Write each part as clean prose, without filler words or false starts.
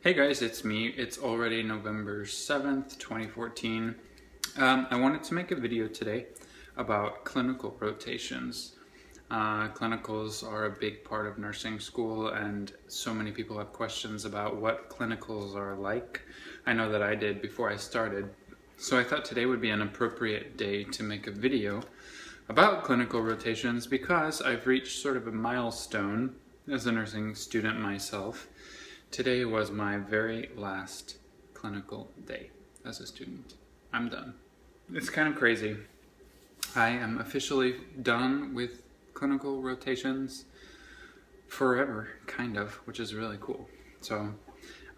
Hey guys, it's me. It's already November 7th, 2014. I wanted to make a video today about clinical rotations. Clinicals are a big part of nursing school, and so many people have questions about what clinicals are like. I know that I did before I started. So I thought today would be an appropriate day to make a video about clinical rotations because I've reached sort of a milestone as a nursing student myself. Today was my very last clinical day as a student. I'm done. It's kind of crazy. I am officially done with clinical rotations forever, kind of, which is really cool. So,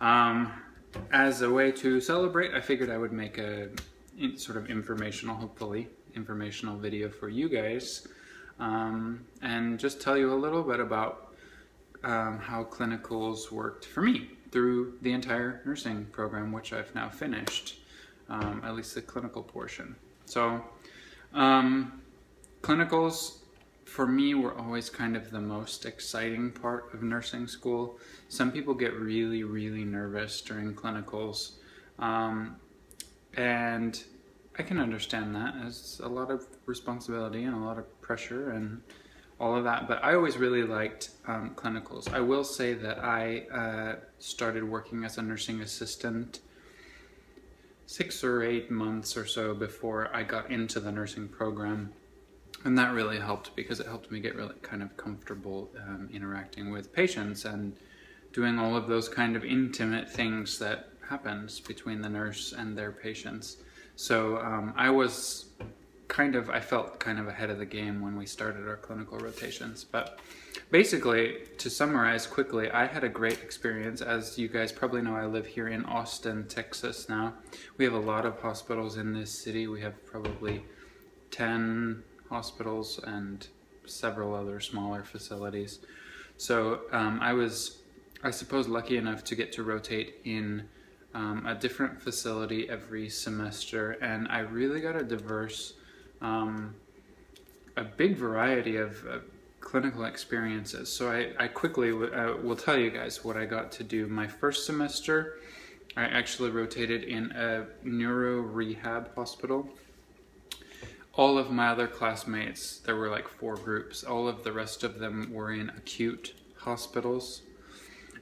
as a way to celebrate, I figured I would make a sort of informational, hopefully, informational video for you guys, and just tell you a little bit about how clinicals worked for me through the entire nursing program, which I've now finished, at least the clinical portion. So clinicals for me were always kind of the most exciting part of nursing school. Some people get really, really nervous during clinicals, and I can understand that. It's a lot of responsibility and a lot of pressure and all of that, but I always really liked clinicals. I will say that I started working as a nursing assistant 6 or 8 months or so before I got into the nursing program, and that really helped because it helped me get really kind of comfortable interacting with patients and doing all of those kind of intimate things that happens between the nurse and their patients. So I felt kind of ahead of the game when we started our clinical rotations. But basically, to summarize quickly, I had a great experience. As you guys probably know, I live here in Austin, Texas now. We have a lot of hospitals in this city. We have probably 10 hospitals and several other smaller facilities. So I was, I suppose, lucky enough to get to rotate in a different facility every semester, and I really got a diverse a big variety of clinical experiences. So I quickly will tell you guys what I got to do. My first semester, I actually rotated in a neuro rehab hospital. All of my other classmates, there were like 4 groups, all of the rest of them were in acute hospitals.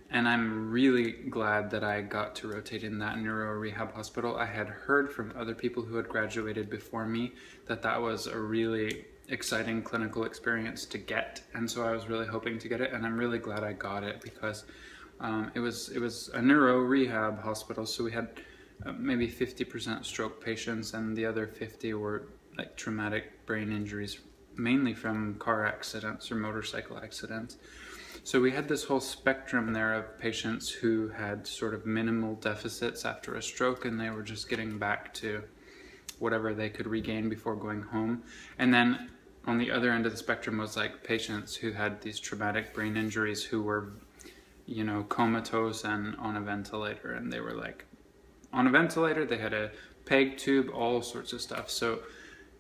And I'm really glad that I got to rotate in that neuro rehab hospital. I had heard from other people who had graduated before me that that was a really exciting clinical experience to get. And so I was really hoping to get it, and I'm really glad I got it because it was a neuro rehab hospital. So we had maybe 50% stroke patients, and the other 50 were like traumatic brain injuries, mainly from car accidents or motorcycle accidents. So we had this whole spectrum there of patients who had sort of minimal deficits after a stroke, and they were just getting back to whatever they could regain before going home. And then on the other end of the spectrum was like patients who had these traumatic brain injuries who were, you know, comatose and on a ventilator, and they were like on a ventilator, they had a PEG tube, all sorts of stuff. So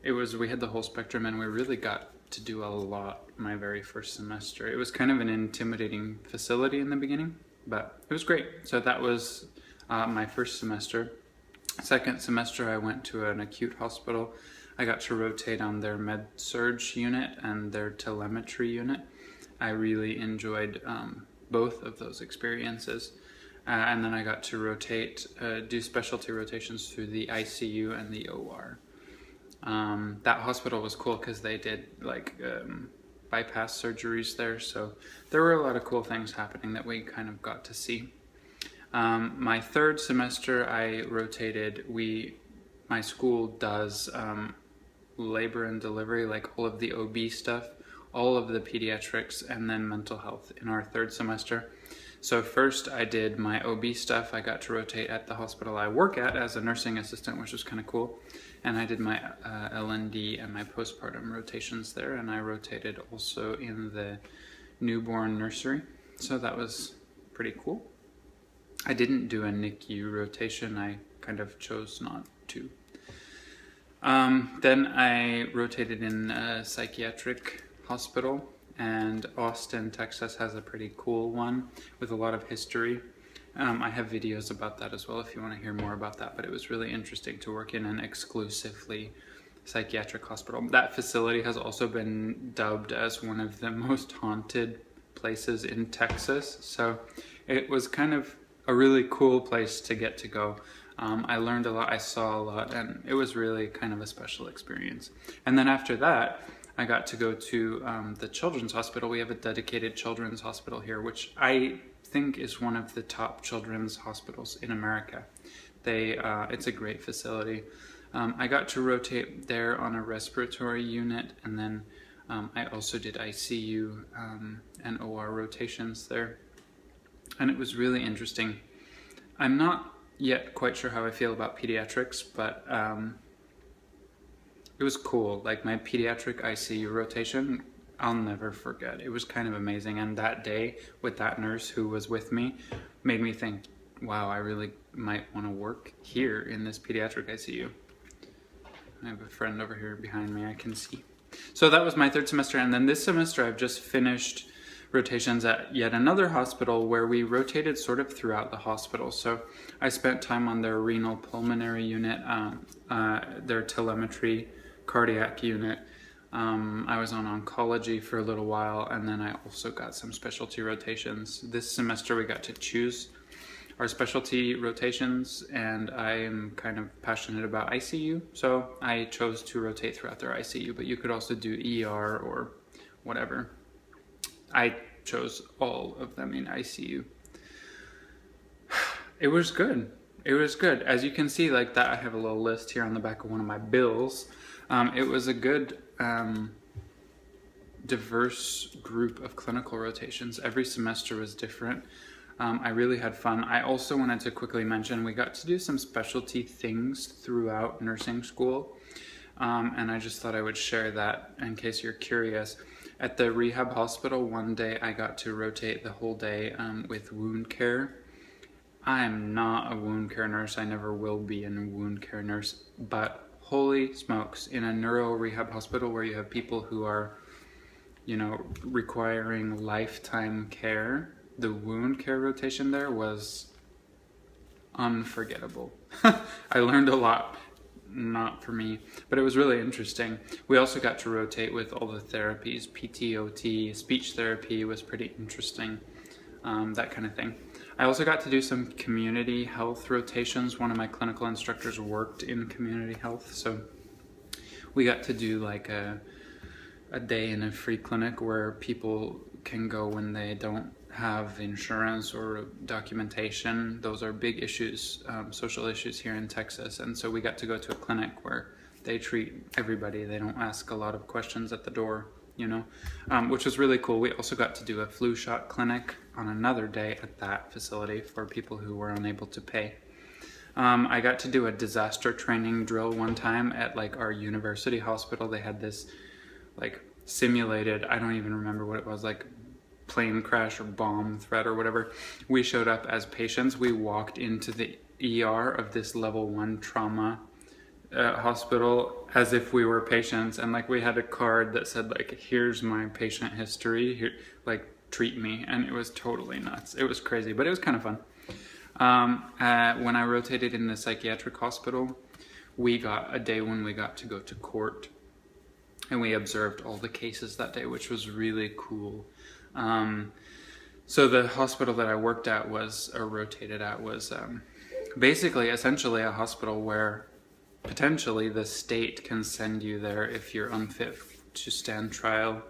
we had the whole spectrum, and we really got to do a lot my very first semester. It was kind of an intimidating facility in the beginning, but it was great. So that was my first semester. Second semester, I went to an acute hospital. I got to rotate on their med-surg unit and their telemetry unit. I really enjoyed both of those experiences. And then I got to rotate, do specialty rotations through the ICU and the OR. That hospital was cool because they did like bypass surgeries there, so there were a lot of cool things happening that we kind of got to see. My third semester I rotated, my school does labor and delivery, like all of the OB stuff, all of the pediatrics, and then mental health in our third semester. So first I did my OB stuff. I got to rotate at the hospital I work at as a nursing assistant, which was kind of cool. And I did my LND and my postpartum rotations there, and I rotated also in the newborn nursery. So that was pretty cool. I didn't do a NICU rotation. I kind of chose not to. Then I rotated in a psychiatric hospital, and Austin, Texas has a pretty cool one with a lot of history. I have videos about that as well if you want to hear more about that, but it was really interesting to work in an exclusively psychiatric hospital. That facility has also been dubbed as one of the most haunted places in Texas, so it was kind of a really cool place to get to go. I learned a lot, I saw a lot, and it was really kind of a special experience. And then after that, I got to go to the children's hospital. We have a dedicated children's hospital here, which I think is one of the top children's hospitals in America. It's a great facility. I got to rotate there on a respiratory unit, and then I also did ICU and OR rotations there. And it was really interesting. I'm not yet quite sure how I feel about pediatrics, but it was cool. Like my pediatric ICU rotation, I'll never forget. It was kind of amazing. And that day with that nurse who was with me made me think, wow, I really might want to work here in this pediatric ICU. I have a friend over here behind me I can see. So that was my third semester. And then this semester I've just finished rotations at yet another hospital where we rotated sort of throughout the hospital. So I spent time on their renal pulmonary unit, their telemetry cardiac unit. I was on oncology for a little while, and then I also got some specialty rotations. This semester we got to choose our specialty rotations, and I am kind of passionate about ICU, so I chose to rotate throughout their ICU, but you could also do ER or whatever. I chose all of them in ICU. It was good. It was good. As you can see, like that, I have a little list here on the back of one of my bills. It was a good, diverse group of clinical rotations. Every semester was different. I really had fun. I also wanted to quickly mention we got to do some specialty things throughout nursing school, and I just thought I would share that in case you're curious. At the rehab hospital, one day I got to rotate the whole day with wound care. I am not a wound care nurse. I never will be a wound care nurse, but holy smokes, in a neuro rehab hospital where you have people who are, you know, requiring lifetime care, the wound care rotation there was unforgettable. I learned a lot. Not for me, but it was really interesting. We also got to rotate with all the therapies, PTOT, speech therapy was pretty interesting, that kind of thing. I also got to do some community health rotations. One of my clinical instructors worked in community health, so we got to do like a day in a free clinic where people can go when they don't have insurance or documentation. Those are big issues, social issues here in Texas. And so we got to go to a clinic where they treat everybody. They don't ask a lot of questions at the door, you know, which was really cool. We also got to do a flu shot clinic on another day at that facility for people who were unable to pay. I got to do a disaster training drill one time at like our university hospital. They had this like simulated, I don't even remember what it was, like plane crash or bomb threat or whatever. We showed up as patients. We walked into the ER of this level 1 trauma hospital as if we were patients, and like we had a card that said like, here's my patient history, here, like treat me. And it was totally nuts. It was crazy, but it was kind of fun. When I rotated in the psychiatric hospital, we got a day when we got to go to court, and we observed all the cases that day, which was really cool. So the hospital that I worked at was, or rotated at, was basically essentially a hospital where potentially the state can send you there if you're unfit to stand trial,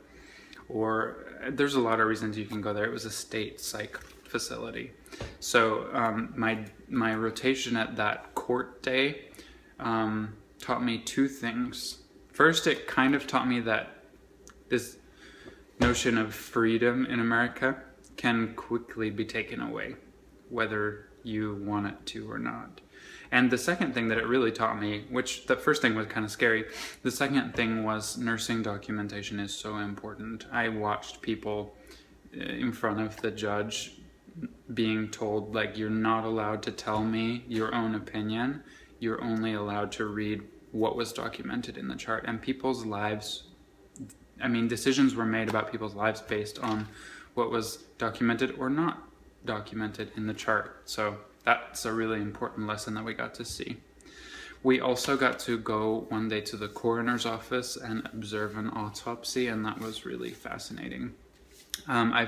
or there's a lot of reasons you can go there. It was a state psych facility. So my rotation at that court day taught me two things. First, it kind of taught me that this notion of freedom in America can quickly be taken away, whether you want it to or not. And the second thing that it really taught me, which the first thing was kind of scary, the second thing was nursing documentation is so important. I watched people in front of the judge being told, like, you're not allowed to tell me your own opinion, you're only allowed to read what was documented in the chart. And people's lives, I mean, decisions were made about people's lives based on what was documented or not documented in the chart. So that's a really important lesson that we got to see. We also got to go one day to the coroner's office and observe an autopsy, and that was really fascinating. I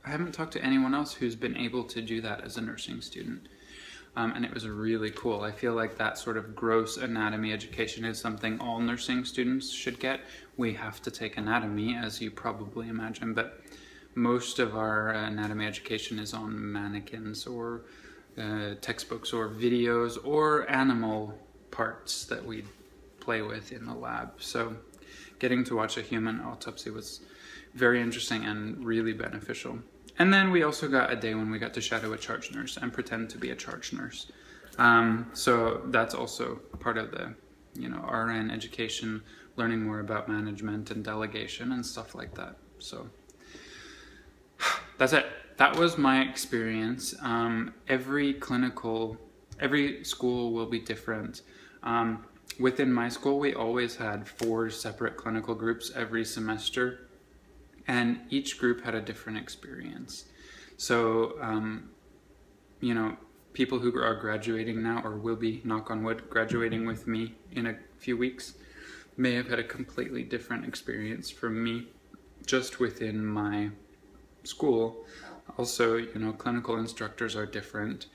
haven't talked to anyone else who's been able to do that as a nursing student. And it was really cool. I feel like that sort of gross anatomy education is something all nursing students should get. We have to take anatomy, as you probably imagine, but most of our anatomy education is on mannequins or textbooks or videos or animal parts that we play with in the lab. So getting to watch a human autopsy was very interesting and really beneficial. And then we also got a day when we got to shadow a charge nurse and pretend to be a charge nurse. So that's also part of the, RN education, learning more about management and delegation and stuff like that. So that's it. That was my experience. Every school will be different. Within my school, we always had 4 separate clinical groups every semester, and each group had a different experience. So, people who are graduating now or will be, knock on wood, graduating with me in a few weeks may have had a completely different experience from me just within my school. Also, clinical instructors are different.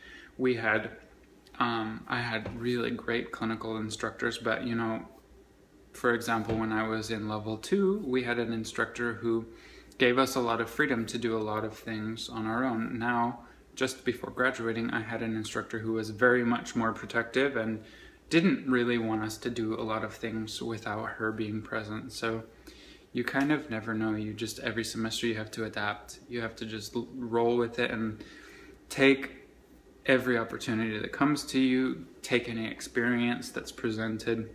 I had really great clinical instructors, but for example, when I was in level 2, we had an instructor who gave us a lot of freedom to do a lot of things on our own. Now, just before graduating, I had an instructor who was very much more protective and didn't really want us to do a lot of things without her being present. So you kind of never know. Every semester you have to adapt. You have to just roll with it and take every opportunity that comes to you, take any experience that's presented,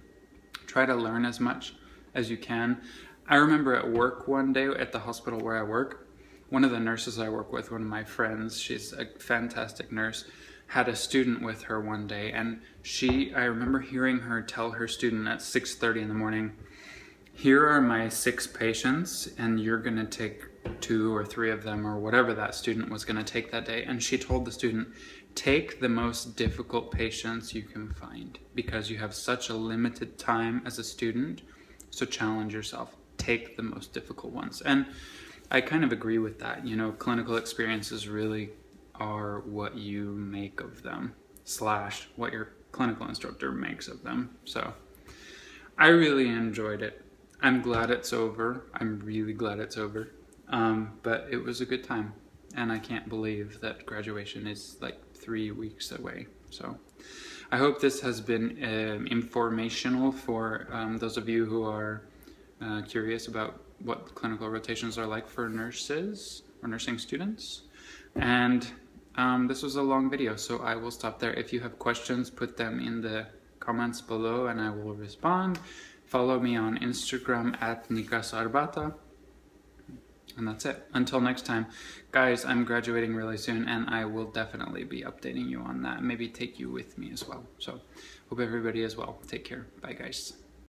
try to learn as much as you can. I remember at work one day at the hospital where I work, one of the nurses I work with, one of my friends, she's a fantastic nurse, had a student with her one day, and I remember hearing her tell her student at 6:30 in the morning, here are my 6 patients, and you're going to take 2 or 3 of them, or whatever that student was going to take that day. And she told the student, take the most difficult patients you can find, because you have such a limited time as a student, so challenge yourself. Take the most difficult ones. And I kind of agree with that. Clinical experiences really are what you make of them, / what your clinical instructor makes of them. So I really enjoyed it. I'm glad it's over. I'm really glad it's over. But it was a good time, and I can't believe that graduation is like 3 weeks away. So I hope this has been informational for those of you who are curious about what clinical rotations are like for nurses or nursing students. And this was a long video, so I will stop there. If you have questions, put them in the comments below and I will respond. Follow me on Instagram at Nikasarbata. And that's it. Until next time, guys, I'm graduating really soon, and I will definitely be updating you on that. Maybe take you with me as well. So hope everybody is well. Take care. Bye, guys.